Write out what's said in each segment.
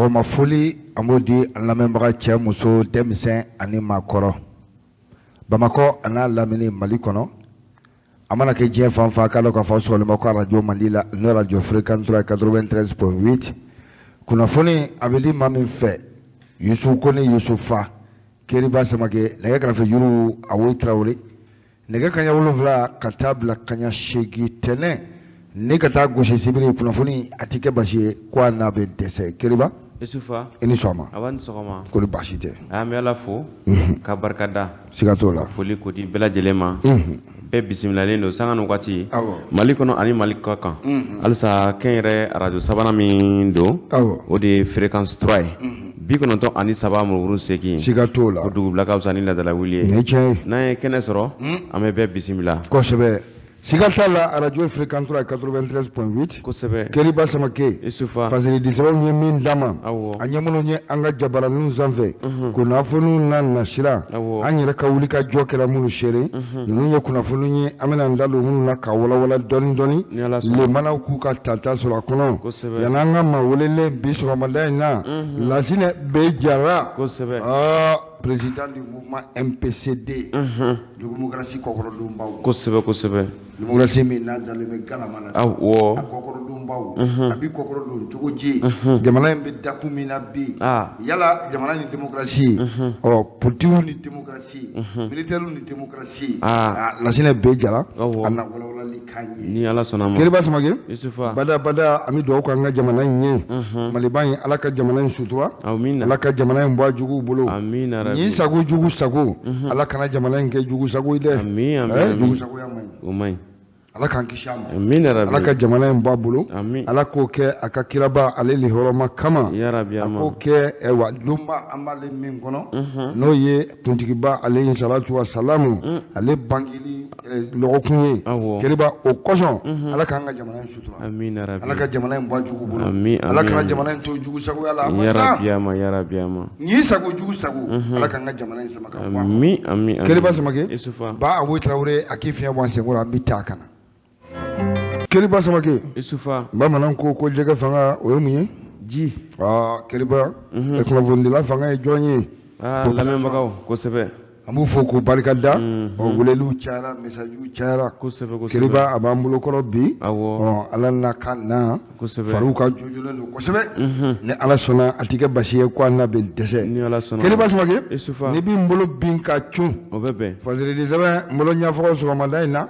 Sogoma foli amodi lamembaga cɛ muso denmisɛn ani maakɔrɔ Bamako ana lamini Mali kɔnɔ a mana kɛ diɲɛ fan fan k'a dɔn k'a fɔ sɔgɔlen bɛ ko radio Mali la n'o radio fréquence 93.8 kunnafoni a bɛ di maa min fɛ Yusu Kone Yusufa Keriba Samake nɛgɛ kɛrɛfɛ juru Awoyi Tarawele nɛgɛ kaɲa 7 ka taa bila kaɲa 8 tɛnɛn ne ka taa gosi sibiri kunnafoni a tɛ kɛ basi ye ko a n'a bɛ dɛsɛ Keriba Yusufa i ni sɔgɔma awa ni sɔgɔma ko ni basi tɛ an bɛ Ala fo ka barika da siga t'o la foli ko di bɛɛ lajɛlen ma bɛɛ bisimilalen don sanga ni waati Mali kɔnɔ ani Mali kɔ kan halisa kɛnyɛrɛ radio sabanan min don o de ye fréquence 3 ye 93 murumuru 8 siga t'o la o dugubila ka fisa ni ladala wuli ye n'an ye kɛnɛ sɔrɔ an bɛ bɛɛ bisimila kosɛbɛ siga t'a la radio fréquence 93.8 kosɛbɛ Keriba Samake Yusufa fasili disabaw ye min d'a ma a ɲɛminnu ye an ka jabaraninw sanfɛ kunnafoniw n'a nasira an yɛrɛ ka wuli ka jɔ kɛra minnu seere ninnu ye kunnafoniw ye an bɛna an da don minnu na ka walawala dɔɔni dɔɔni lemanaw k'u ka tata sɔrɔ a kɔnɔ yanni an ka maa welelen bi sɔgɔmada in na Lasinɛ bɛ Jara président du mouvement MPCD démocratie kɔkɔrɔdonbaw kosɛbɛ démocratie min n'a dalen bɛ galama na a kɔkɔrɔdonbaw a bi kɔkɔrɔdon cogo ji jamana in bɛ dakun min na bi yala jamana ni démocratie politiciens ni démocratie militaires ni démocratie Lasinɛ bɛ Jara a na walawalali k'an ye ni Ala sɔnna ma Keriba Samake Yusufa bada an bɛ dugawu k'an ka jamana in ye Maliba in Ala ka jamana in sutura Ala ka jamana in bɔ a juguw bolo ni sago jugu sago Ala kana jamana in kɛ jugu sago ye dɛ jugu sagoya man ɲi Ala k'an kisi a ma Ala ka jamana in bɔ a bolo Ala k'o kɛ a ka kiraba ale lihɔrɔma kama a k'o kɛ donba an b'ale min kɔnɔ n'o ye kuntigiba ale salatu wa salamu ale bangeli lɔgɔkun ye Keriba o kosɔn Ala k'an ka jamana in sutura Ala ka jamana in bɔ a jugu bolo Ala kana jamana in to jugu sagoya la ni sago jugu sago Ala k'an ka jamana in sama ka bɔ Keriba Samake ba Awoyi Tarawele a k'i fiɲɛ bɔ an senkɔrɔ an bɛ taa kana Keriba Samake Yusufa bamanan ko jɛgɛ fanga o ye mun ye ji Keriba kunnafonidila fanga ye jɔn ye lamɛnbagaw kosɛbɛ an b'u fo k'u barika da weleliw cayara messagew cayara Keriba a b'an bolokɔrɔ bi Ala n'a ka na fariw ka jɔjɔlen don kosɛbɛ ni Ala sɔnna a tɛ kɛ basi ye ko a n'a bɛ dɛsɛ Keriba Samake ni b'i bolo bin ka cun fasili disɛbɛn n bolo ɲɛfɔgɔ sɔgɔmada in na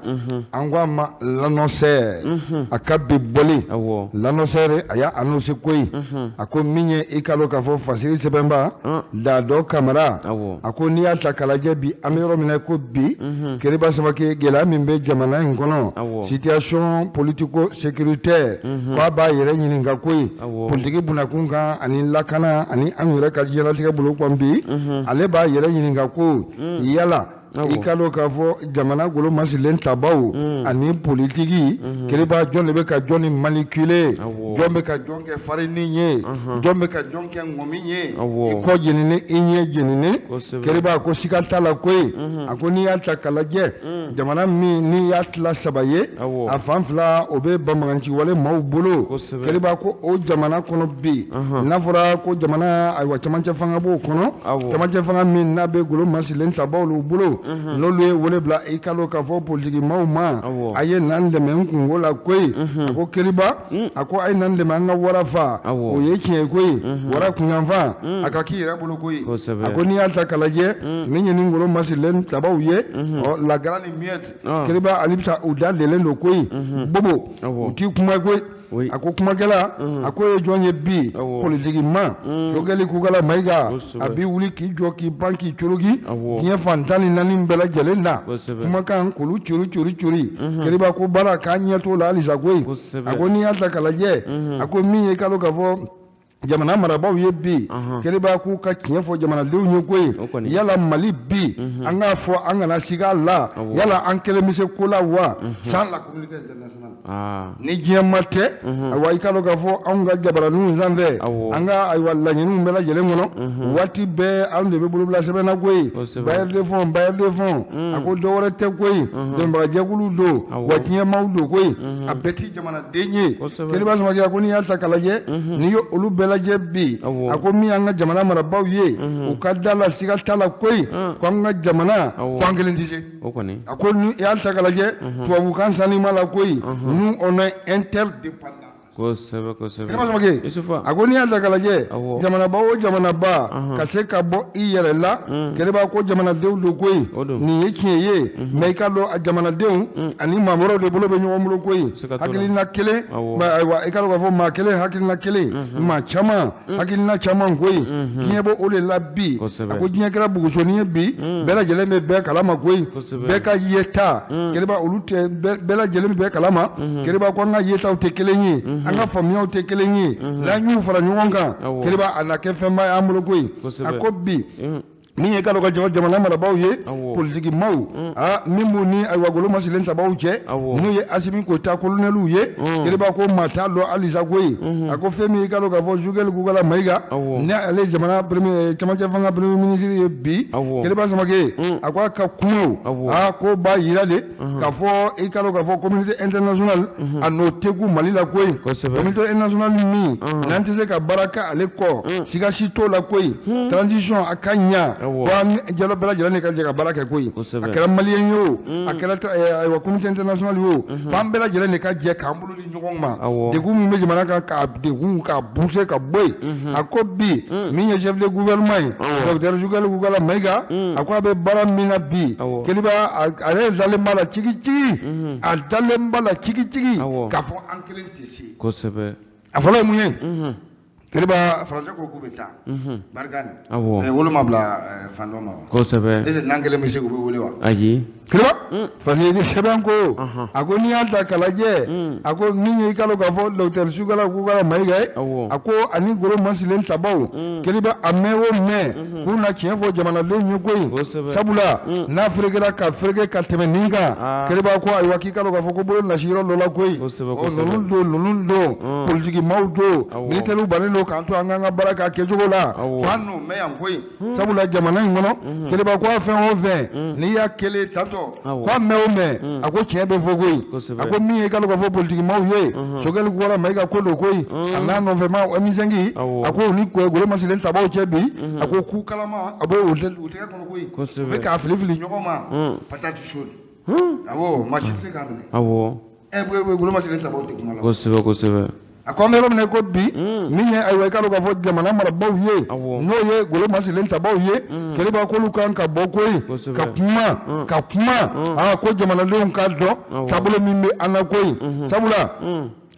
an ko a ma l'annonceur a ka bi bɔli l'annonceur a y'a annoncé koyi a ko min ye i k'a dɔn k'a fɔ fasili sɛbɛnba Dado Kamara a ko n'i y'a ta k'a lajɛ bi an bɛ yɔrɔ min na ko bi Keriba Samake gɛlɛya min bɛ jamana in kɔnɔ situation politico sécuritaire k'a b'a yɛrɛ ɲininka koyi politiki bunakun kan ani lakana ani an yɛrɛ ka diɲɛlatigɛ bolo kɔn bi ale b'a yɛrɛ ɲininka ko yala i ka dɔn k'a fɔ jamana golo masilen tabaw ani politiki Keriba jɔn de bɛ ka jɔn ni manipuler jɔn bɛ ka jɔn kɛ farinin ye jɔn bɛ ka jɔn kɛ ŋɔmi ye i kɔ jenini i ɲɛ jenini Keriba ko siga t'a la koyi a ko n'i y'a ta k'a lajɛ jamana min n'i y'a tila 3 ye a fan 2 o bɛ banbaganciwale maaw bolo Keriba ko o jamana kɔnɔ bi n'a fɔra ko jamana ayiwa camancɛ fanga b'o kɔnɔ camancɛ fanga min n'a bɛ golo masilen tabaw olu bolo n'olu ye wele bila i ka dɔn k'a fɔ politiki maaw ma a ye n'an dɛmɛ n kungo la koyi a ko Keriba a ko a ye n'an dɛmɛ an ka wara fa o ye tiɲɛ koyi wara kunyanfan a ka k'i yɛrɛ bolo koyi a ko n'i y'a ta k'a lajɛ min ye nin golo masilen tabaw ye lagara ni miyɛti Keriba ale bɛ se u da delen don koyi bobo u t'i kuma koyi a ko kumakɛla a ko ye jɔn ye bi politiki ma Sogɛli Kugala Mayiga a b'i wuli k'i jɔ k'i pan k'i coroki diɲɛ fan 14 bɛɛ lajɛlen na kumakan k'olu cori Keriba ko baara k'a ɲɛ t'o la halisa koyi a ko n'i y'a ta k'a lajɛ a ko min ye i ka dɔn k'a fɔ jamana marabaw ye bi Keriba k'u ka tiɲɛ fɔ jamanadenw ye koyi yala Mali bi an k'a fɔ an kana siga a la yala an kelen bɛ se ko la wa sans la communauté internationale ni diɲɛ ma tɛ ayiwa i ka dɔn k'a fɔ anw ka jabaraninw sanfɛ an ka ayiwa laɲiniw bɛɛ lajɛlen kɔnɔ waati bɛɛ anw de bɛ bolobila sɛbɛnna koyi bailleurs de fonds a ko dɔwɛrɛ tɛ koyi dɛmɛbagajɛkuluw don wa diɲɛmaaw don koyi a bɛɛ ti jamanaden ye Keriba Samake a ko n'i y'a ta k'a lajɛ n'i ye olu bɛɛ lajɛ bi a ko min an ka jamana marabaaw ye u ka da la siga t'a la koyi ko an ka jamana ko an kelen tɛ se a ko ni i y'a ta k'a lajɛ tubabukan sanni ma la koyi nous on est interdépendants. A ko n'i y'a ta k'a lajɛ jamanaba o jamanaba ka se ka bɔ i yɛrɛ la kɛlɛba ko jamanadenw don koyi nin ye tiɲɛ ye mais i ka dɔn a jamanadenw ani maa wɛrɛw de bolo bɛ ɲɔgɔn bolo koyi hakilina kelen ayiwa i ka dɔn k'a fɔ maa kelen hakilina kelen maa caman hakilina caman koyi diɲɛ bɛ o de la bi a ko diɲɛ kɛra bugusonin ye bi bɛɛ lajɛlen bɛ bɛɛ kalama koyi bɛɛ ka yeta kɛlɛba olu tɛ bɛɛ lajɛlen bɛ kalama kɛlɛba ko an ka yetaw tɛ kelen ye an ka faamuyaw tɛ kelen ye n'an y'u fara ɲɔgɔn kan kɛlɛba a na kɛ fɛnba y'an bolo koyi a ko bi min ye kalo ka jamana marabaaw ye politiki maaw min b'u ni ayiwa golo masilen tabaw cɛ n'u ye Asimi Goyita kolonɛliw ye kɛlɛba ko maa t'a dɔn halisa koyi a ko fɛn min ye kalo k'a fɔ Jugɛli Kukala Mayiga ni ale jamana cɛmancɛ fanga premier ministre ye bi kɛlɛba Samake a ko a ka kumaw ko b'a yira de k'a fɔ i kalo k'a fɔ communauté internationale a n'o tɛ Mali la koyi communauté internationale min n'an tɛ se ka baara kɛ ale kɔ siga si t'o la koyi transition a ka ɲa jalo bɛɛ lajɛlen de ka jɛ ka baara kɛ koyi a kɛra maliyɛn ye o a kɛra ayiwa communauté internationale ye o f'an bɛɛ lajɛlen de ka jɛ k'an bolo di ɲɔgɔn ma degun min bɛ jamana kan k'a degun k'a bousser ka bɔ yen a ko bi min ye chef de gouvernement ye docteur Jugɛli Kukala Mayiga a ko a bɛ baara min na bi kɛlɛba a yɛrɛ dalen b'a la cigi a dalen b'a la cigi k'a fɔ an kelen tɛ se kosɛbɛ a fɔlɔ ye mun ye kɛlɛba français ko k'u bɛ taa barikani wolo ma bila fan dɔ ma wa kosɛbɛ est-ce que n'an kelen bɛ se k'u bɛ wele wa ayi kɛlɛba parce que sɛbɛn ko a ko n'i y'a ta k'a lajɛ a ko min ye i ka dɔn k'a fɔ docteur Jugɛli Kukala Mayiga ye a ko ani golo masilen tabaw kɛlɛba a mɛn o mɛn k'u na tiɲɛ fɔ jamanadenw ye koyi sabula n'a ferekera ka fereke ka tɛmɛ nin kan kɛlɛba ko ayiwa k'i ka dɔn k'a fɔ ko bolo nasiyɔrɔ dɔ la koyi ninnu don politiki maaw don militaires bannen don k'an to an k'an ka baara k'a kɛcogo la k'an n'o mɛn yan koyi sabula jamana in kɔnɔ kɛlɛba ko a fɛn o fɛn n'i y'a kelen tantɔ k'a mɛn o mɛn a ko tiɲɛ bɛ fɔ koyi a ko min ye i ka dɔn k'a fɔ politiki maaw ye Jugɛli Kukala Mayiga ko don koyi a n'a nɔfɛma M5 a ko ni golo masilen tabaw cɛ bi a ko ku kalama a b'o tɛgɛ kɔnɔ koyi u bɛ k'a fili ɲɔgɔn ma patate chaude awɔ machine tɛ se k'a minɛ awɔ golo masilen tabaw tɛ kuma la kosɛbɛ a ko an bɛ yɔrɔ min na ko bi min ye ayiwa i ka dɔn k'a fɔ jamana marabaaw ye n'o ye golo masilen tabaw ye kɛlɛba k'olu kan ka bɔ koyi ka kuma ko jamanadenw k'a dɔn taabolo min bɛ an na koyi sabula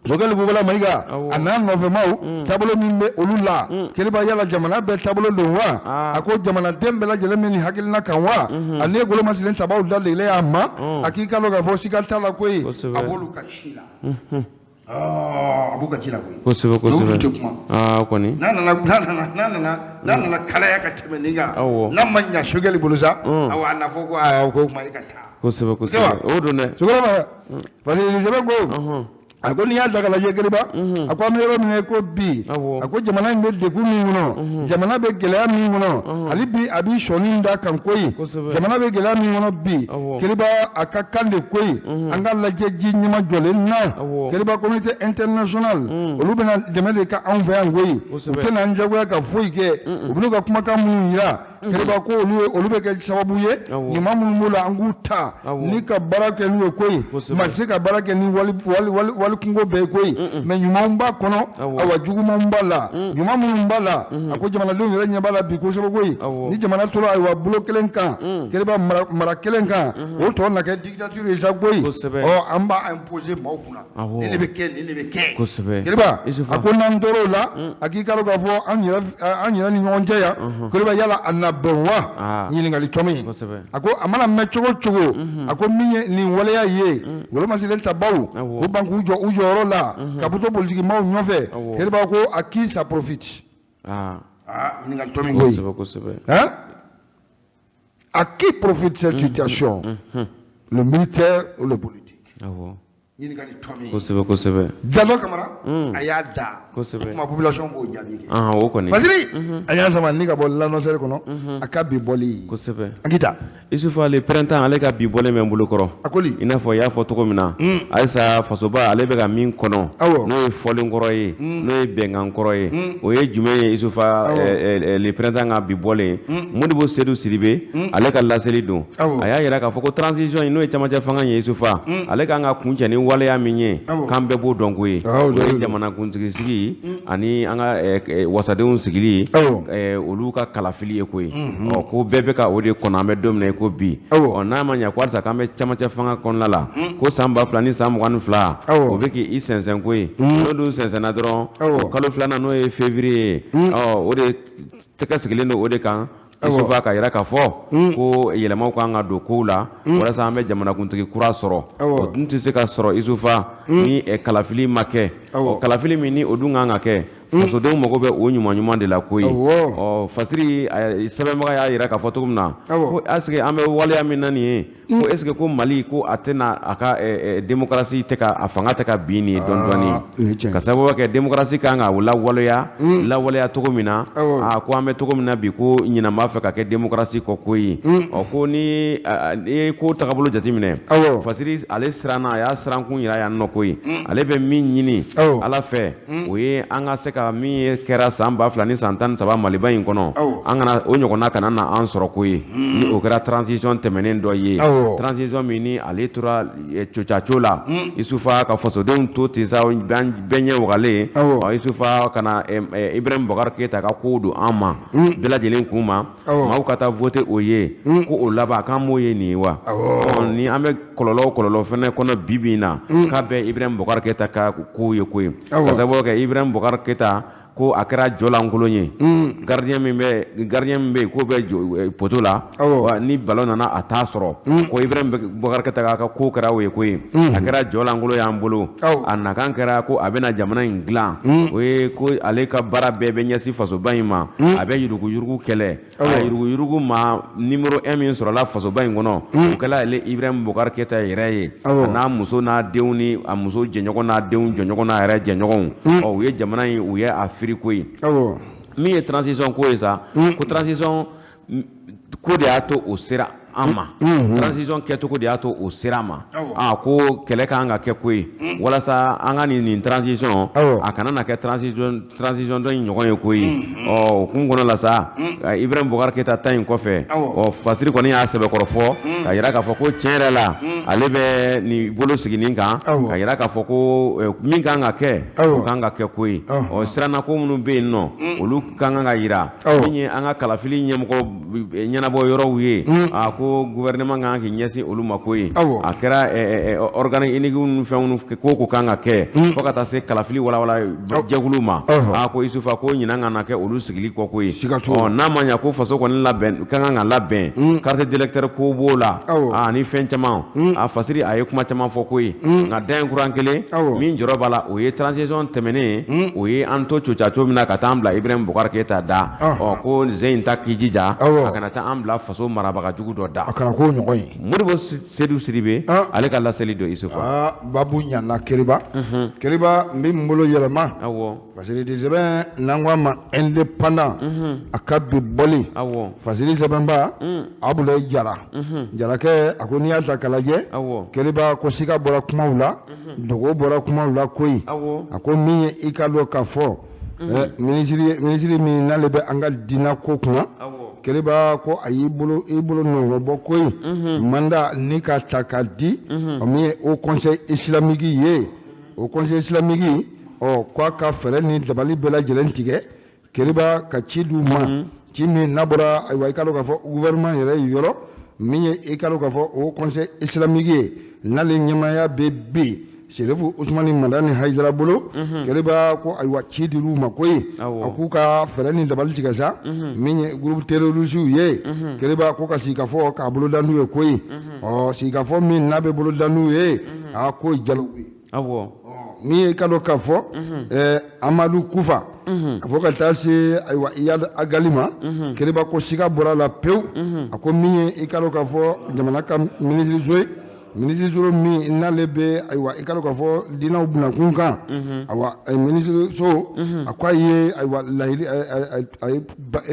Jugɛli Kukala Mayiga a n'a nɔfɛmaw taabolo min bɛ olu la kɛlɛba yala jamana bɛɛ taabolo don wa a ko jamanaden bɛɛ lajɛlen bɛ nin hakilina kan wa ale ye golo masilen tabaw dadegelen y'a ma a k'i ka dɔn k'a fɔ siga t'a la koyi a b'olu ka ci la a b'u ka ci la koyi kosɛbɛ tɛ kuma kɔni n'a nana kalaya ka tɛmɛ nin kan n'a ma ɲa Jugɛli bolo sa awɔ a na fɔ ko kuma i ka taa kosɛbɛ o don dɛ Jugɛli parce que sɛbɛn ko a ko n'i y'a ta k'a lajɛ kɛlɛba a ko an bɛ yɔrɔ min na ko bi a ko jamana in bɛ degun min kɔnɔ jamana bɛ gɛlɛya min kɔnɔ hali bi a bɛ sɔɔni da kan koyi jamana bɛ gɛlɛya min kɔnɔ bi kɛlɛba a ka kan de koyi an ka lajɛ ji ɲɛma jɔlen na kɛlɛba communauté internationale olu bɛna dɛmɛ de ka anw fɛ yan koyi u tɛna an jagoya ka foyi kɛ u bɛna ka kumakan minnu yira kɛlɛba ko olu bɛ kɛ sababu ye ɲuman minnu b'o la an k'u ta ni ka baara kɛ n'u ye koyi maa tɛ se ka baara kɛ ni wali kungo bɛɛ koyi mais ɲumanw b'a kɔnɔ awa jugumanw b'a la ɲuman minnu b'a la a ko jamanadenw yɛrɛ ɲɛ b'a la bi kosɛbɛ koyi ni jamana tora ayiwa bolo kelen kan kɛlɛba mara kelen kan o tɔ na kɛ dictature ye sa koyi an b'a imposer maaw kunna nin de bɛ kɛ nin de bɛ kɛ kɛlɛba a ko n'an tor'o la a k'i ka dɔn k'a fɔ an yɛrɛ ni ɲɔgɔn cɛ yan kɛlɛba yala a na bɛn wa ɲininkali cɔmi a ko a mana mɛn cogo cogo a ko min ye nin waleya ye golo masilen tabaw o ban k'u jɔ u jɔyɔrɔ la ka bɔ to politiki maaw nɔfɛ kɛlɛba ko à qui ça profite ɲininkali cɔmi koyi à qui profite cette situation le militaire ou le politique ɲininkali tɔmi kosɛbɛ kosɛbɛ Jalo Kamara a y'a da kosɛbɛ kuma population b'o jaabi kɛ o kɔni Fasili a y'a sama ni ka bɔ l'annonceur kɔnɔ a ka bi bɔli kosɛbɛ Akita Isufu ale printemps ale ka bi bɔlen bɛ n bolo kɔrɔ Akoli i n'a fɔ y'a fɔ cogo min na ayisa fasoba ale bɛ ka min kɔnɔ n'o ye fɔlen kɔrɔ ye n'o ye bɛnkan kɔrɔ ye o ye jumɛn ye Isufa le printemps ka bi bɔlen Modibo Seydou Sidibe ale ka laseli don a y'a yira k'a fɔ ko transition n'o ye camancɛ fanga ye Isufa ale kan ka kuncɛ ni waleya min ye k'an bɛɛ b'o dɔn ko ye o ye jamanakuntigi sigi ani an ka wasadenw sigili olu ka kalafili ye ko ye ko bɛɛ bɛ ka o de kɔnɔ an bɛ don min na ko bi n'a ma ɲɛ ko halisa k'an bɛ camancɛ fanga kɔnɔna la ko san 2000 ni san 22 o bɛ k'i sɛnsɛn ko ye n'o dun sɛnsɛnna dɔrɔn o kalo filanan n'o ye février o de tɛgɛ sigilen don o de kan Isufa ka yira k'a fɔ ko yɛlɛmaw kan ka don kow la walasa an bɛ jamanakuntigi kura sɔrɔ o dun tɛ se ka sɔrɔ Isufa ni kalafili ma kɛ kalafili min ni o dun kan ka kɛ fasodenw mago bɛ o ɲuman ɲuman de la ko ye Fasiri sɛbɛnbaga y'a yira k'a fɔ cogo min na ko est-ce que an bɛ waleya min na nin ye ko est-ce que ko Mali ko a tɛna a ka démocratie tɛ ka a fanga tɛ ka bin nin ye dɔɔni dɔɔni ka sababu kɛ démocratie kan ka lawaleya cogo min na ko an bɛ cogo min na bi ko ɲinɛ b'a fɛ ka kɛ démocratie kɔ ko ye ko ni ye ko tagabolo jateminɛ Fasiri ale siranna a y'a sirankun yira yan nɔ ko ye ale bɛ min ɲini Ala fɛ o ye an ka se ka min kɛra san 2000 ni san 13 Maliba in kɔnɔ an kana o ɲɔgɔnna kana na an sɔrɔ ko ye ni o kɛra transition tɛmɛnen dɔ ye transition min ni ale tora cocaco la Isufa ka fasodenw to ten sa bɛɛ ɲɛ wagalen Isufa kana Ibrahim Boubacar Keita ka kow don an ma bɛɛ lajɛlen kun ma maaw ka taa voter o ye ko o laban k'an m'o ye nin ye wa ni an bɛ kɔlɔlɔ fɛnɛ kɔnɔ bi na k'a bɛ Ibrahim Boubacar Keita ka kow ye ko ye ka sababu kɛ Ibrahim Boubacar Keita ko a kɛra jɔlankolon ye gardien min bɛ ko bɛ poto la ni ballon nana a t'a sɔrɔ ko Ibrahim Boubacar Keita ka ko kɛra o ye ko ye a kɛra jɔlankolon y'an bolo a nakan kɛra ko a bɛna jamana in dilan o ye ko ale ka baara bɛɛ bɛ ɲɛsin fasoba in ma a bɛ yuruguyurugu kɛlɛ a yuruguyurugu ma numéro 1 min sɔrɔla fasoba in kɔnɔ o kɛla ale Ibrahim Boubacar Keita yɛrɛ ye a n'a muso n'a denw ni a muso jɛɲɔgɔn n'a denw jɛɲɔgɔn n'a yɛrɛ jɛɲɔgɔnw u ye jamana in u ye a firi ko ye min ye transition ko ye sa ko transition ko de y'a to o sera an ma transition kɛcogo de y'a to o sera ma ko kɛlɛ kan ka kɛ ko ye walasa an ka nin transition a kana na kɛ transition dɔ in ɲɔgɔn ye ko ye o kun kɔnɔ la sa Ibrahim Boubacar Keita ta in kɔfɛ Fasiri kɔni y'a sɛbɛkɔrɔ fɔ ka yira k'a fɔ ko tiɲɛ yɛrɛ la ale bɛ nin bolo sigi nin kan ka yira k'a fɔ ko min kan ka kɛ o kan ka kɛ ko ye siranna ko minnu bɛ yen nɔ olu kan ka yira min ye an ka kalafili ɲɛmɔgɔ ɲɛnabɔ yɔrɔw ye ko gouvernement kan k'i ɲɛsin olu ma ko ye a kɛra organe unique ni fɛnw ko kan ka kɛ fo ka taa se kalafili walawala jɛkulu ma ko Isufa ko ɲinan ka na kɛ olu sigili kɔ ko ye n'a ma ɲɛ ko faso kɔni labɛn ka kan ka labɛn carte d'électeur ko b'o la ni fɛn caman Fasiri a ye kuma caman fɔ ko ye nka dan kuran kelen min jɔrɔ b'a la o ye transition tɛmɛnen o ye an to cocaco min na ka taa an bila Ibrahim Boubacar Keita da ko zen in ta k'i jija a kana taa an bila faso marabagajugu dɔ da a kana ko ɲɔgɔn ye Modibo Seydou Sidibe ale ka laseli don Isufa babu ɲana Keriba n bɛ n bolo yɛlɛma Fasili di sɛbɛn n'an ko a ma indépendant a ka bi bɔli Fasili sɛbɛnba Abulayi Jara Jarakɛ a ko n'i y'a ta k'a lajɛ Keriba ko Sika bɔra kumaw la Dogo bɔra kumaw la koyi a ko min ye i ka dɔn k'a fɔ minisiri min n'ale bɛ an ka diinɛ ko kunna Keriba ko a y'i bolo nɔrɔbɔ ko ye mandat ni ka ta ka di o min ye Haut Conseil islamique ye o Conseil islamique k'a ka fɛɛrɛ ni dabali bɛɛ lajɛlen tigɛ Keriba ka ci d'u ma ci min n'a bɔra ayiwa i ka dɔn k'a fɔ gouvernement yɛrɛ yɔrɔ min ye i ka dɔn k'a fɔ Haut Conseil islamique ye n'ale ɲɛmaaya bɛ ben Serefu Usmani Madani Haidara bolo Keriba ko ayiwa ci dir'u ma ko ye a k'u ka fɛɛrɛ ni dabali tigɛ sa min ye groupe terroriste ye Keriba ko ka sigikafɔ k'a bolo da n'u ye ko ye sigikafɔ min n'a bɛ bolo da n'u ye ko jalo ye min ye i ka dɔn k'a fɔ Amadu Kufa a fɔ ka taa se ayiwa Iyad Agali ma Keriba ko Sika bɔra la pewu a ko min ye i ka dɔn k'a fɔ jamana ka minisiriso ye ministre so mi n'ale bɛ ayiwa i ka dɔn k'a fɔ diinɛw bunakun kan ayiwa ministre so a ko a ye ayiwa laɲini a ye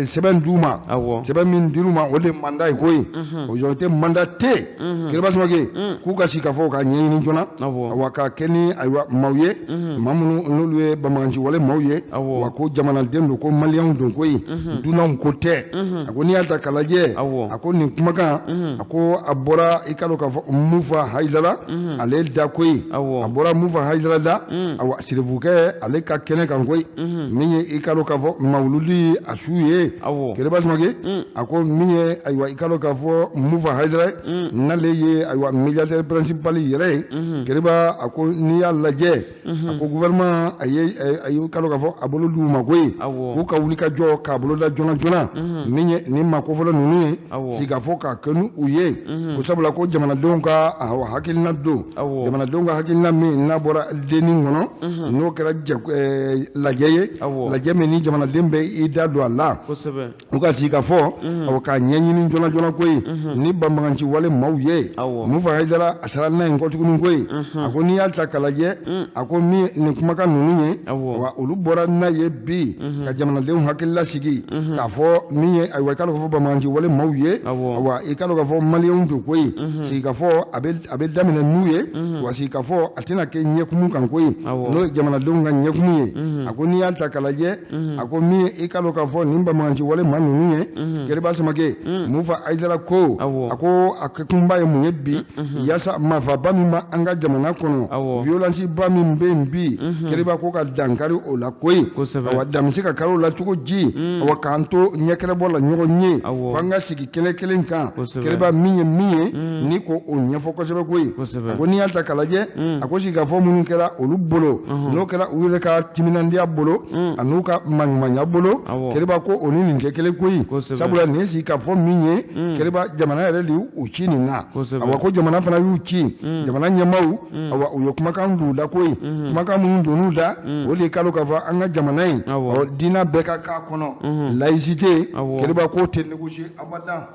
sɛbɛn d'u ma sɛbɛn min dir'u ma o de mandat ye ko ye o jɔn tɛ mandat tɛ Keriba Samake k'u ka sigi k'a fɔ ka ɲɛɲini joona ayiwa ka kɛ ni ayiwa maaw ye maa minnu n'olu ye banbagaci wale maaw ye wa ko jamanaden don ko maliyɛnw don ko ye dunanw ko tɛ a ko n'i y'a ta k'a lajɛ a ko nin kumakan a ko a bɔra i ka dɔn k'a fɔ Mufa Hayidara ale da ko ye a bɔra Mufa Hayidara da ayiwa sirifukɛ ale ka kɛnɛ kan ko ye min ye i ka dɔn k'a fɔ mawuludi a su ye Keriba Samake a ko min ye ayiwa i ka dɔn k'a fɔ Mufa Hayidara n'ale ye ayiwa médiateur principal yɛrɛ ye Keriba a ko n'i y'a lajɛ a ko gouvernement a ye ka dɔn k'a fɔ a bolo d'u ma ko ye k'u ka wuli ka jɔ k'a bolo da joona joona min ye nin maa kofɔlɔ ninnu ye sigi k'a fɔ k'a kɛ n'u ye ko sabula ko jamanadenw ka hakilina don jamanadenw ka hakilina min n'a bɔra denni kɔnɔ n'o kɛra lajɛ ye lajɛ min ni jamanaden bɛ i da don a la u ka sigi k'a fɔ k'a ɲɛɲini joona joona ko ye ni banbagaci wale maaw ye Mufa Hayidara a taara n'a ye kɔ tuguni ko ye a ko n'i y'a ta k'a lajɛ a ko min nin kumakan ninnu ye wa olu bɔra n'a ye bi ka jamanadenw hakilila sigi k'a fɔ min ye ayiwa i ka dɔn k'a fɔ banbagaci wale maaw ye wa i ka dɔn k'a fɔ maliyɛnw don ko ye sigi k'a fɔ a bɛ daminɛ n'u ye wa sigi k'a fɔ a tɛna kɛ ɲɛkumu kan ko ye n'o ye jamanadenw ka ɲɛkumu ye a ko n'i y'a ta k'a lajɛ a ko min ye i ka dɔn k'a fɔ nin banbagaci wale maa ninnu ye Keriba Samake Mufa Hayidara ko a ko a kɛkunba ye mun ye bi yaasa mafaba min bɛ an ka jamana kɔnɔ violence ba min bɛ yen bi Keriba ko ka dankari o la ko ye awa dan bɛ se ka kari o la cogo ji awa k'an to ɲɛkɛrɛbɔ la ɲɔgɔn ye f'an ka sigi kɛnɛ kelen kan Keriba min ye ni ko o ɲɛfɔ kosɛbɛ ko ye a ko n'i y'a ta k'a lajɛ a ko sigi ka fɔ minnu kɛra olu bolo n'o kɛra u yɛrɛ ka timinandiya bolo ani n'u ka maɲumanya bolo Keriba ko o ni nin kɛ kelen ko ye sabula nin ye sigi ka fɔ min ye Keriba jamana yɛrɛ de y'u ci nin na awa ko jamana fana y'u ci jamana ɲɛmaaw awa u ye kumakan d'u da ko ye kumakan minnu donn'u da o de ka dɔn k'a fɔ an ka jamana in diinɛ bɛɛ ka k'a kɔnɔ laïcité Keriba k'o tɛ négocier abadan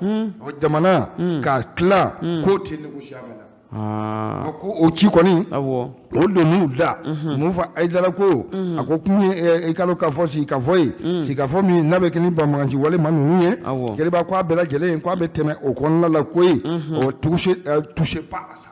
jamana k'a tila k'o tɛ négocier abadan ko o ci kɔni o donn'u da Mufa Hayidara ko a ko kun ye i ka dɔn k'a fɔ sigi ka fɔ ye sigi ka fɔ min n'a bɛ kɛ ni banbagaci wale maa ninnu ye Keriba ko a bɛɛ lajɛlen ye ko a bɛ tɛmɛ o kɔnɔna la ko ye touche pas à ça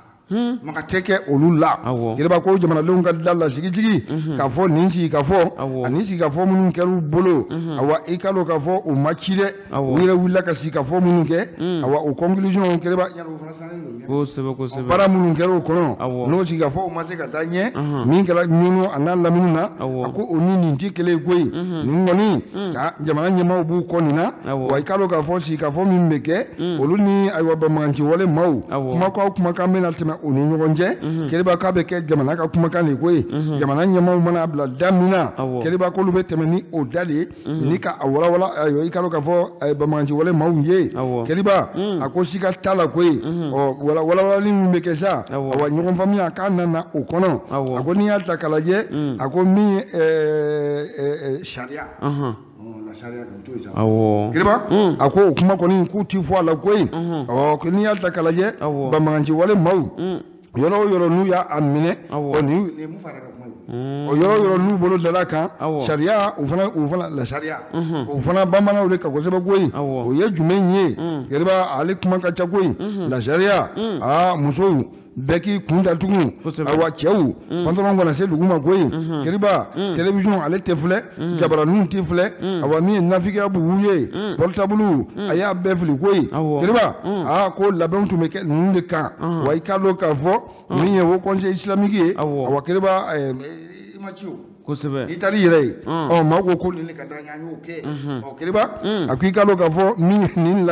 maka tɛ kɛ olu la Keriba ko jamanadenw ka da la sigijigi k'a fɔ nin sigi ka fɔ ani sigi ka fɔ minnu kɛr'u bolo awa i ka dɔn k'a fɔ u ma ci dɛ u yɛrɛ wulila ka sigi ka fɔ minnu kɛ awa o conclusion Keriba o fana sannen don kosɛbɛ baara minnu kɛr'o kɔnɔ n'o sigi ka fɔ u ma se ka taa ɲɛ min kɛra ɲɔnɔ a n'a lamini na a ko o ni nin tɛ kelen ye koyi nin kɔni jamana ɲɛmaaw b'u kɔ nin na wa i ka dɔn k'a fɔ sigi ka fɔ min bɛ kɛ olu ni ayiwa banbagaci wale maaw kumakan bɛna tɛmɛ o ni ɲɔgɔn cɛ Keriba k'a bɛ kɛ jamana ka kumakan de ko ye jamana ɲɛmaaw mana bila da min na Keriba k'olu bɛ tɛmɛ ni o da de ye ni ka a walawala ayiwa i ka dɔn k'a fɔ banbagaci wale maaw ye Keriba a ko siga t'a la ko ye walawalali min bɛ kɛ sa awa ɲɔgɔn faamuya k'a nana o kɔnɔ a ko n'i y'a ta k'a lajɛ a ko min ye sariya Keriba a ko o kuma kɔni k'u ti fɔ a la koyi ko n'i y'a ta k'a lajɛ banbagaci wale maaw yɔrɔ o yɔrɔ n'u y'a minɛ nin Mufa yɛrɛ ka kuma ye o yɔrɔ o yɔrɔ n'u bolo dala kan sariya u fana la sariya o fana bamanan de ka kosɛbɛ koyi o ye jumɛn ye Keriba ale kuma ka ca koyi la sariya musow bɛɛ k'i kun datugu ayiwa cɛw patron kana se dugu ma koyi Keriba télévision ale tɛ filɛ jabaraninw tɛ filɛ awa min ye nafigiya b'u ye portable a y'a bɛɛ fili koyi Keriba ko labɛnw tun bɛ kɛ ninnu de kan wa i k'a dɔn k'a fɔ min ye o conseil islamique ye awa Keriba i ma ci o kosɛbɛ i taar'i yɛrɛ ye maaw ko nin de ka d'an ye an y'o kɛ Keriba a ko i ka dɔn k'a fɔ nin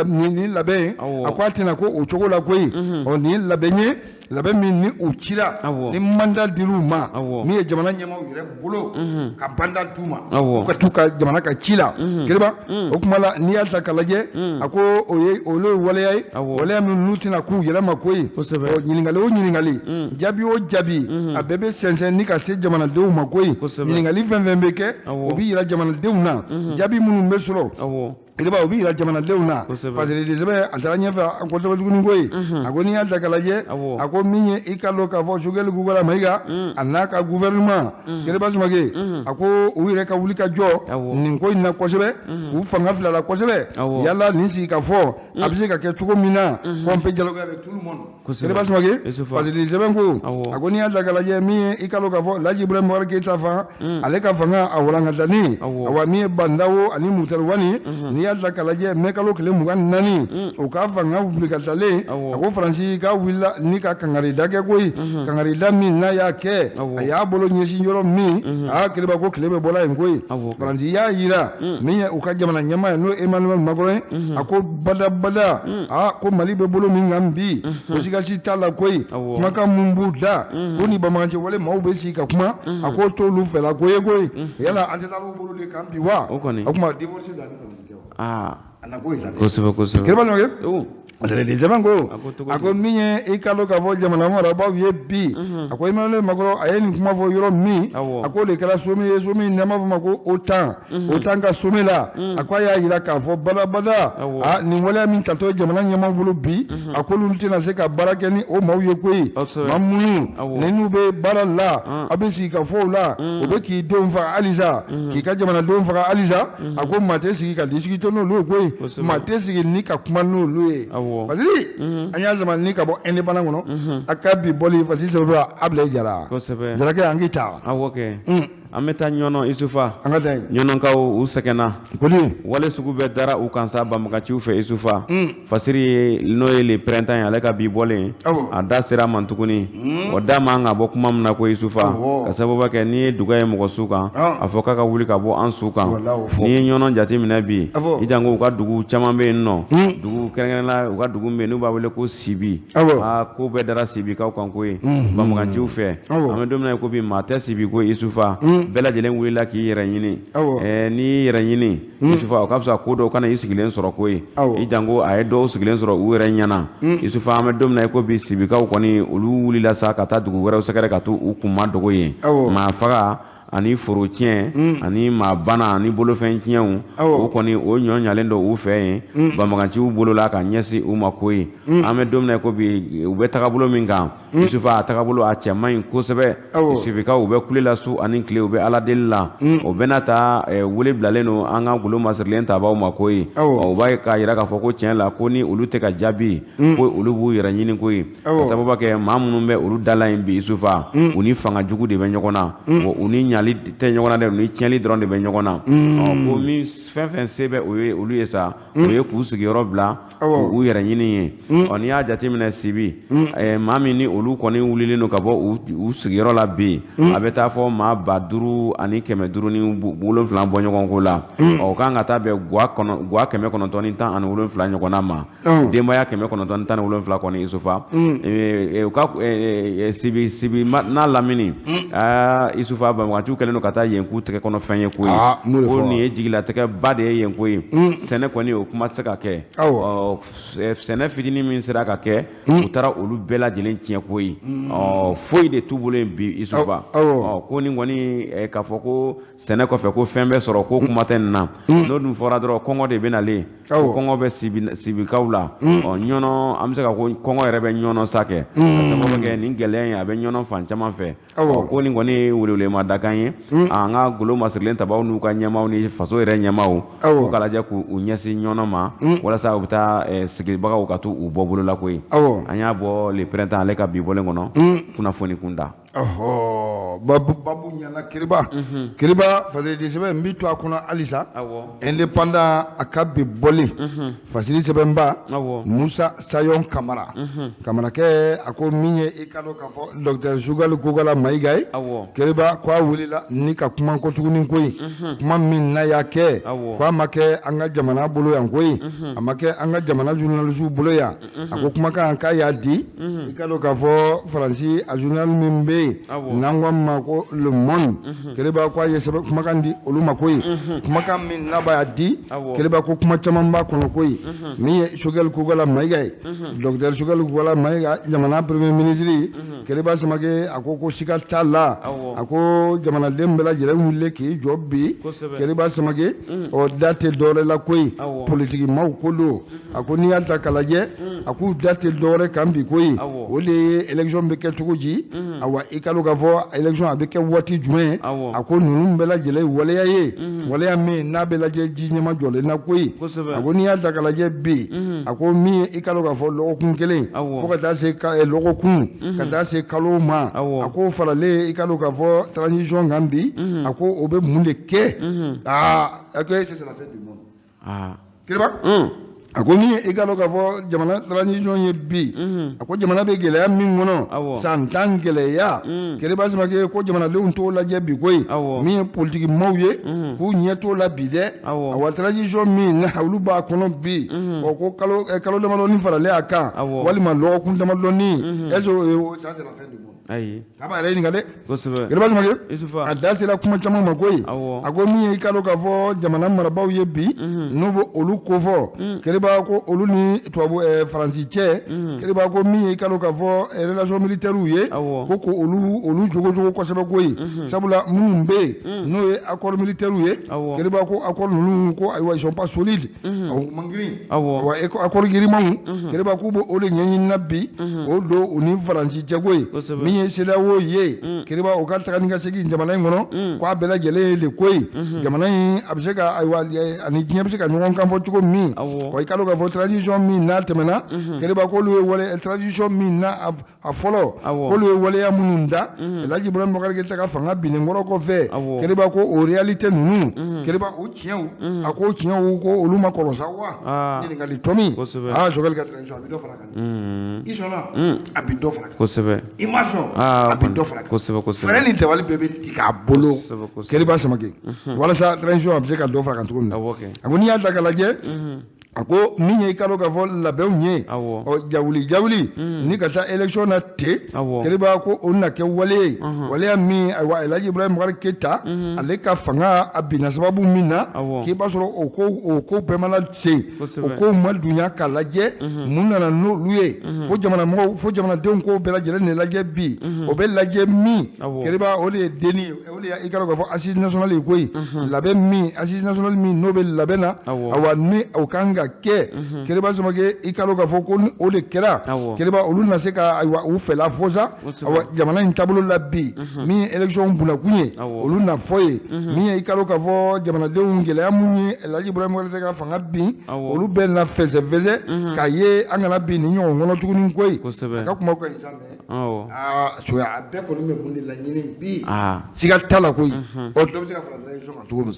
labɛn a ko a tɛna ko o cogo la koyi nin ye labɛn ye labɛn min ni u cira ni mandat dir'u ma min ye jamana ɲɛmaaw yɛrɛ bolo ka mandat d'u ma u ka t'u ka jamana ka ci la Keriba o kuma la n'i y'a ta k'a lajɛ a ko olu ye waleya ye waleya min n'u tɛna k'u yɛrɛ ma koyi ɲininkali o ɲininkali jaabi o jaabi a bɛɛ bɛ sɛnsɛn ni ka se jamanadenw ma koyi ɲininkali fɛn fɛn bɛ kɛ o bɛ yira jamanadenw na jaabi minnu bɛ sɔrɔ kiriba ubi la jamana leuna fazili dizebe ataranya fa akoto tuguni koy agoni ya takalaje ako minye ikalo ka fo jogel gugala maiga anaka gouvernement kiriba sumage ako uire ka wulika jo nin koy na kosebe u fanga fila la kosebe yalla nisi ka fo abje ka ke tugo mina ko pe jalo avec tout le monde kiriba sumage fazili dizebe ko agoni ya takalaje mi ikalo ka fo laji ibrahim wala ke tafa ale ka fanga awranga tani awa mi bandawo ani mutalwani ni ya zakalaje mekalo kele mugan nani o ka fanga obligatale ako franci ka willa ni ka kangari dage koy kangari dami na ya ke aya bolo nyesi nyoro mi a kele ko kele be bola en koy franci ya yira mi ya o ka jamana nyama no emmanuel magore ako bada a ko mali be bolo mi ngambi ko siga si tala koy maka mumbuda ko ni bamanje wale mawbe sika kuma ako to lu fela koy yala antata lo bolo de kambi wa akuma divorce da kosebe kiriba nyoge asale de zamango ako minye ikalo ka fo jamana mara ba ye bi ako imale magoro ayeni kuma fo yoro mi ako le kala somi nama fo mako autant ka somi la ako ya yira ka fo bada ni wala min kato jamana nyama bulu bi ako luntina se ka barake ni o mawye koyi mamunu nenu be baralla abisi ka fo la o be ki don fa aliza ki ka jamana don fa aliza ako mate sigi ka disiki tono lo koyi mate sigi ni ka kuma no lo Fazili anya zaman ni ka bo independent ngono akabi boli fazili so able jara jara ke angita awoke ameta nyono isufa nyono ka u sekena kuli wale sugu be dara u kansa bamaka ci fe isufa fasiri no ele printemps ya leka bi bole ada sira mantukuni oda manga bo kuma na ko isufa kasabo ke ni duga e mo suka afoka ka wuli ka bo an suka ni nyono jati mina bi ijango ka dugu chama be no dugu kerengena la u ka dugu be no ba wele ko sibi ko be dara sibi ka kan ko bamaka ci fe amedomna ko bi mate sibi ko isufa bela jelen wila ki yɛrɛ ɲini ni yɛrɛ ɲini isufa o ka fisa ko dɔw kana i sigilen sɔrɔ koyi i jango a ye dɔw sigilen sɔrɔ u yɛrɛ ɲɛna isufa an bɛ don min na i ko bi sibikaw kɔni olu wulila sa ka taa dugu wɛrɛw sɛgɛrɛ ka to u kunma dogo ye maa faga ani foro tiɲɛ ani maa bana ani bolofɛn tiɲɛw o kɔni o ɲɔ ɲalen dɔ u fɛ yen banbaganciw bolola ka ɲɛsin u ma ko ye an bɛ don min na ko bi u bɛ tagabolo min kan isufa a tagabolo a cɛ man ɲi kosɛbɛ sibikaw u bɛ kulela su ani tile u bɛ ala deli la o bɛna taa wele bilalen don an ka golo masirilen tabaw ma ko ye o b'a ka yira k'a fɔ ko tiɲɛ la ko ni olu tɛ ka jaabi ko olu b'u yɛrɛ ɲini ko ye ka sababu kɛ maa minnu bɛ olu dala yen bi isufa u ni fanga jugu de bɛ ɲɔgɔn na u ni ɲali tɛ ɲɔgɔn na dɛ ni tiɲɛli dɔrɔn de bɛ ɲɔgɔn na ko min fɛn fɛn se bɛ o ye olu ye sa o ye k'u sigiyɔrɔ bila k'u yɛrɛ ɲini ye n'i y'a jateminɛ sibi maa min ni olu kɔni wulilen don ka bɔ u sigiyɔrɔ la bi a bɛ taa fɔ maa 5,000 ani 500 ni 7 bɔ ɲɔgɔn ko la o kan ka taa bɛn guwa 910 ani 7 ɲɔgɔnna ma denbaya 910 ani 7 kɔni isufa u ka sibi n'a lamini isufa banbaganciw kɛlen don ka taa yen k'u tɛgɛ kɔnɔ fɛn ye ko ye ko nin ye jigilatigɛ ba de ye yen ko ye sɛnɛ kɔni o kuma tɛ se ka kɛ sɛnɛ fitinin min sera ka kɛ u taara olu bɛɛ lajɛlen tiɲɛ ko ye foyi de t'u bolo yen bi isufa ko nin kɔni k'a fɔ ko sɛnɛ kɔfɛ ko fɛn bɛ sɔrɔ ko kuma tɛ nin na n'o dun fɔra dɔrɔn kɔngɔ de bɛ nalen kɔngɔ bɛ sibikaw la ɲɔnɔ an bɛ se ka ko kɔngɔ yɛrɛ bɛ ɲɔnɔ sa kɛ ka sababu kɛ nin gɛlɛya in a bɛ ɲɔnɔ fan caman fɛ ko nin kɔni ye welewelema dakan ye an ka golo masirilen tabaw n'u ka ɲɛmaw ni faso yɛrɛ ɲɛmaw u ka lajɛ k'u ɲɛsin ɲɔnɔ ma walasa u bɛ taa sigibagaw ka to u bɔ bolola ko ye an y'a bɔ le printemps ale ka bi bɔlen kɔnɔ kunnafoni kunda babu ɲana kiriba fasili sɛbɛn n bi to a kɔnɔ halisa indépendant a ka bi bɔli fasili sɛbɛnba musa sayon kamara kamarakɛ a ko min ye i ka dɔn k'a fɔ docteur Sugali Kokala Mayiga ye kiriba ko a wulila ni ka kuma ko tuguni ko ye kuma min n'a y'a kɛ ko a ma kɛ an ka jamana bolo yan ko ye a ma kɛ an ka jamana journaliste bolo yan a ko kumakan k'a y'a di i ka dɔn k'a fɔ Faransi a journal min bɛ be nangwa mako le monde keleba ko ye sebe kumakan di olu makoyi kumakan min naba di keleba ko kuma caman ba kono koyi mi ye sogel ko gala maygay docteur sogel ko gala mayga jamana premier ministre keleba samake akoko sikal talla ako jamana dembela jere wulle ki jobbi keleba samake o date dole la koyi politique maw kolo ako ni alta kalaje aku date dole kambi koyi ole election be ke tuguji awa ikalo gavo election abeke wati juin ako nunu bela jele wale yaye wale ya me na bela je jinyama jole na koyi ako ni alta kalaje bi ako mi ikalo gavo lo kunkele ko ka se ka lo kun ka se kalo ma ako farale ikalo gavo transition ngambi ako obe munde ke okay c'est la fête du monde keleba ako ni igalo ka fo jamana transition ye bi ako jamana be gele min ngono santan gele ya kele basma ke ko jamana le to la je bi koy mi politique mawye ku nyeto la bi de awa transition mi na hawlu ba kono bi o ko kalo le malo ni fara le aka wali ma lo kun dama lo ni ezo ça c'est la fin du monde ayi aba le ni ngade kele basma ke isufa adase la kuma chama makoy ako mi igalo ka fo jamana marabaw ye bi no bo olu ko fo ba ko olu ni tuabu faransi cɛ kele ba ko min ye kalo ka fɔ relation militaire ye ko olu jogo kosɛbɛ ko ye sabula minnu bɛ n'o ye accord militaire ye kele ba ko accord ninnu ko ayiwa ils sont pas solides mangirin wa accord girimanw kele ba ko bo ole ɲɛɲini na bi o do o ni faransi cɛ ko ye min ye CEDEAO ye kele ba o ka taga ni ka segin jamana in kɔnɔ ko a bɛɛ lajɛlen le ko ye jamana in a bɛ se ka ayiwa ani diɲɛ bɛ se ka ɲɔgɔn kan fɔ cogo min kalo ka fo transition min na tɛmɛna keleba ko lu ye wale transition min na a fɔlɔ ko lu ye waleya minnu da Elhaji Ibrahima Boubacar Keïta ka fanga binnen kɔrɔ kɔfɛ keleba ko o réalité ninnu keleba o tiɲɛw a ko tiɲɛw ko olu ma kɔlɔsa wa ɲininkali tɔmi Jokel ka transition a bɛ dɔ fara kan i sɔnna a bɛ dɔ fara kan i ma sɔn a bɛ dɔ fara kan fɛrɛ ni tɛwali bɛɛ bɛ tigɛ a bolo keleba samake walasa transition a bɛ se ka dɔ fara kan cogo min na a ko n'i y'a ta k'a lajɛ ako min ye kalo ka fɔ labɛnw ye jawuli ni ka taa élection na ten keleba ko o na kɛ wale ye waleya min ayiwa Elhaji Ibrahima Boubacar Keïta ale ka fanga a binna sababu min na k'i b'a sɔrɔ o ko bɛɛ mana se o ko ma dunya k'a lajɛ mun nana n'olu ye fo jamanadenw ko bɛɛ lajɛlen de lajɛ bi o bɛ lajɛ min keleba o de ye denni o de ye i kalo ka fɔ assise nationale ye koyi labɛn min assise nationale min n'o bɛ labɛn na awa ni o kan ka kɛ keleba samake i kalo ka fɔ ko o de kɛra keleba olu na se ka ayiwa u fɛla fɔ sa awa jamana in taabolo la bi min ye élection bunakun ye olu na fɔ ye min ye i kalo ka fɔ jamanadenw gɛlɛya mun ye Elhaji Ibrahima Keïta ka fanga bin olu bɛɛ na fɛsɛfɛsɛ k'a ye an kana bin ni ɲɔgɔn kɔnɔ tuguni koyi a ka kuma ko in sanfɛ soya a bɛɛ kɔni bɛ mun de laɲini bi siga t'a la koyi ɔ dɔ bɛ se ka fara élection kan cogo min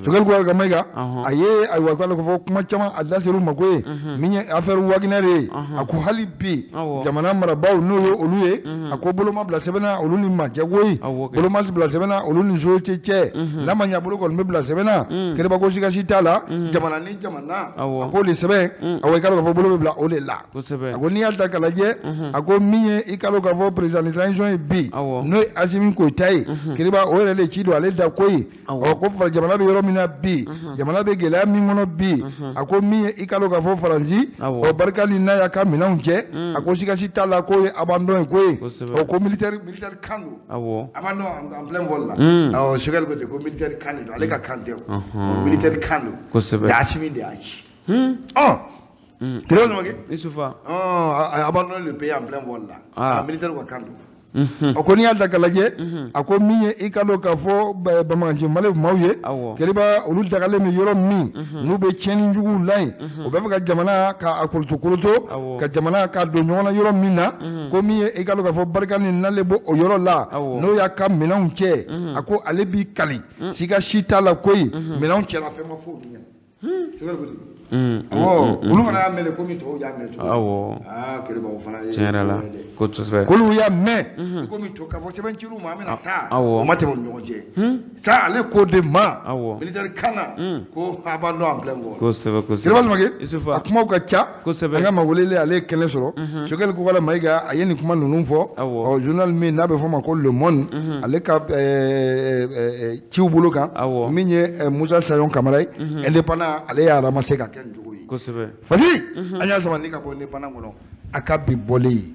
Jokel ko ka Mayiga a ye ayiwa k'ale ko fɔ kuma caman a da ser'u ma ko ye min ye affaire Wagner ye a ko hali bi jamana marabaw n'o ye olu ye a ko boloma bila sɛbɛnna olu ni majɛko ye boloma bila sɛbɛnna olu ni société cɛ n'a ma ɲɛ bolo kɔni bɛ bila sɛbɛnna keleba ko sikasi t'a la jamana ni jamana a ko le sɛbɛn awa i k'a dɔn k'a fɔ bolo bɛ bila o de la a ko n'i y'a ta k'a lajɛ a ko min ye i k'a dɔn k'a fɔ président de transition ye bi n'o ye Assimi Goïta ye keleba o yɛrɛ de ci don ale da ko ye ko jamana bɛ yɔrɔ min na bi jamana bɛ gɛlɛya min kɔnɔ bi a ko min ye i k'a dɔn k'a fɔ faransi o barika ni n'a y'a ka minɛnw cɛ a ko sikasi t'a la k'o ye abandon ye ko ye ko militaire kan don abandon en plein vol la Jokel ko ten ko militaire kan de don ale ka kan tɛ o militaire kan don Assimi de y'a ci a abandonné le pays en plein vol la militaire ka kan don o ko n'i y'a ta k'a lajɛ a ko min ye i ka dɔn k'a fɔ Bamaganci Male maaw ye keleba olu dagalen bɛ yɔrɔ min n'u bɛ tiɲɛni juguw la yen o bɛ fɛ ka jamana ka koloto ka jamana ka don ɲɔgɔn na yɔrɔ min na ko min ye i ka dɔn k'a fɔ barika ni n'ale bɔ o yɔrɔ la n'o y'a ka minɛnw cɛ a ko ale b'i kali siga si t'a la koyi minɛnw cɛla fɛn ma fɔ olu ɲɛna olu fana y'a mɛn komi tɔw y'a mɛn awɔ Keriba o fana ye tiɲɛ yɛrɛ la kosɛbɛ k'olu y'a mɛn komi to k'a fɔ sɛbɛncilu ma an bɛna taa o ma tɛmɛ u ni ɲɔgɔn cɛ sa ale ko de ma militaire kan na ko a b'an dɔn en plein vol kosɛbɛ Keriba Samake a kumaw ka ca an ka Mangolele ale ye kɛnɛ sɔrɔ Sogɛli Kokala Mayiga a ye nin kuma ninnu fɔ journal min n'a bɛ fɔ ma ko Le Monde ale ka ciw bolo kan min ye Musa Sayon Kamara ye indépendant ale y'a ramasser ka kɛ nin cogo ye kosɛbɛ Fasi an y'a sama ni ka bɔ indépendant kɔnɔ a ka bi bɔlen